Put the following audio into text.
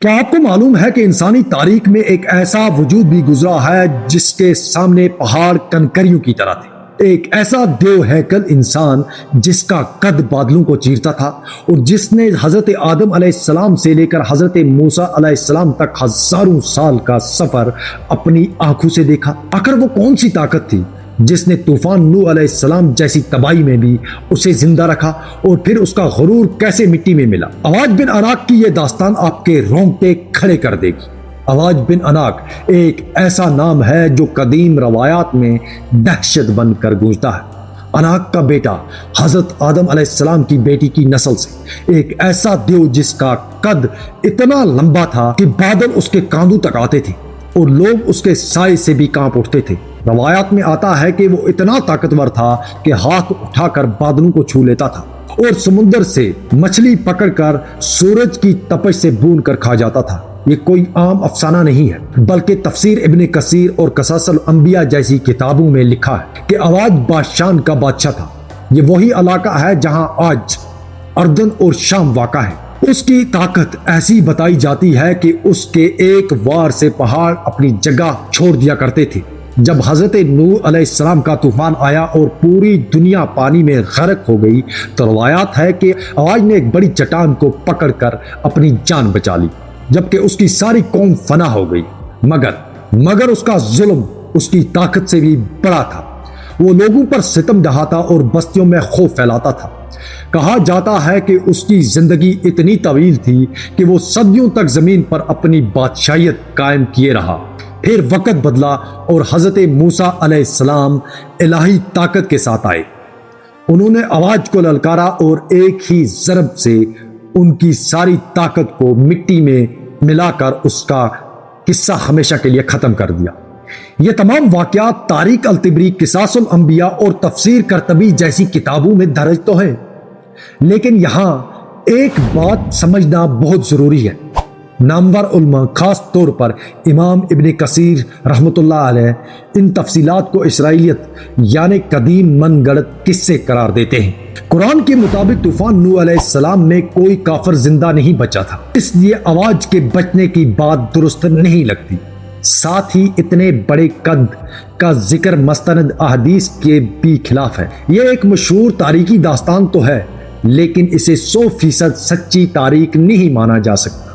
کیا آپ کو معلوم ہے کہ انسانی تاریخ میں ایک ایسا وجود بھی گزرا ہے جس کے سامنے پہاڑ کنکریوں کی طرح تھے؟ ایک ایسا دیو ہیکل انسان جس کا قد بادلوں کو چیرتا تھا اور جس نے حضرت آدم علیہ السلام سے لے کر حضرت موسیٰ علیہ السلام تک ہزاروں سال کا سفر اپنی آنکھوں سے دیکھا۔ آخر وہ کون سی طاقت تھی جس نے طوفان نوح علیہ السلام جیسی تباہی میں بھی اسے زندہ رکھا، اور پھر اس کا غرور کیسے مٹی میں ملا؟ اواج بن عناق کی یہ داستان آپ کے رونگٹے کھڑے کر دے گی۔ اواج بن عناق ایک ایسا نام ہے جو قدیم روایات میں دہشت بن کر گونجتا ہے۔ عناق کا بیٹا حضرت آدم علیہ السلام کی بیٹی کی نسل سے ایک ایسا دیو جس کا قد اتنا لمبا تھا کہ بادل اس کے کاندھوں تک آتے تھے اور لوگ اس کے سائے سے بھی کانپ اٹھتے تھے۔ روایات میں آتا ہے کہ وہ اتنا طاقتور تھا کہ ہاتھ اٹھا کر بادلوں کو چھو لیتا تھا اور سمندر سے مچھلی پکڑ کر سورج کی تپش سے بھون کر کھا جاتا تھا۔ یہ کوئی عام افسانہ نہیں ہے، بلکہ تفسیر ابن کثیر اور قصص الانبیاء جیسی کتابوں میں لکھا ہے کہ اواج بادشاہ کا بادشاہ تھا۔ یہ وہی علاقہ ہے جہاں آج اردن اور شام واقع ہے۔ اس کی طاقت ایسی بتائی جاتی ہے کہ اس کے ایک وار سے پہاڑ اپنی جگہ چھوڑ دیا کرتے تھے۔ جب حضرت نوح علیہ السلام کا طوفان آیا اور پوری دنیا پانی میں غرق ہو گئی تو روایات ہے کہ اواج نے ایک بڑی چٹان کو پکڑ کر اپنی جان بچا لی، جبکہ اس کی ساری قوم فنا ہو گئی۔ مگر اس کا ظلم اس کی طاقت سے بھی بڑا تھا۔ وہ لوگوں پر ستم ڈھاتا اور بستیوں میں خوف پھیلاتا تھا۔ کہا جاتا ہے کہ اس کی زندگی اتنی طویل تھی کہ وہ صدیوں تک زمین پر اپنی بادشاہیت قائم کیے رہا۔ پھر وقت بدلا اور حضرت موسیٰ علیہ السلام الہی طاقت کے ساتھ آئے۔ انہوں نے اواج کو للکارا اور ایک ہی ضرب سے ان کی ساری طاقت کو مٹی میں ملا کر اس کا قصہ ہمیشہ کے لیے ختم کر دیا۔ یہ تمام واقعات تاریخ الطبری، قصص الانبیاء اور تفسیر قرطبی جیسی کتابوں میں درج تو ہے، لیکن یہاں ایک بات سمجھنا بہت ضروری ہے۔ نامور علماء، خاص طور پر امام ابن کثیر رحمۃ اللہ علیہ، ان تفصیلات کو اسرائیلیت یعنی قدیم من گڑت قصے قرار دیتے ہیں۔ قرآن کے مطابق طوفان نوح علیہ السلام میں کوئی کافر زندہ نہیں بچا تھا، اس لیے اواج کے بچنے کی بات درست نہیں لگتی۔ ساتھ ہی اتنے بڑے قد کا ذکر مستند احادیث کے بھی خلاف ہے۔ یہ ایک مشہور تاریخی داستان تو ہے، لیکن اسے 100% سچی تاریخ نہیں مانا جا سکتا۔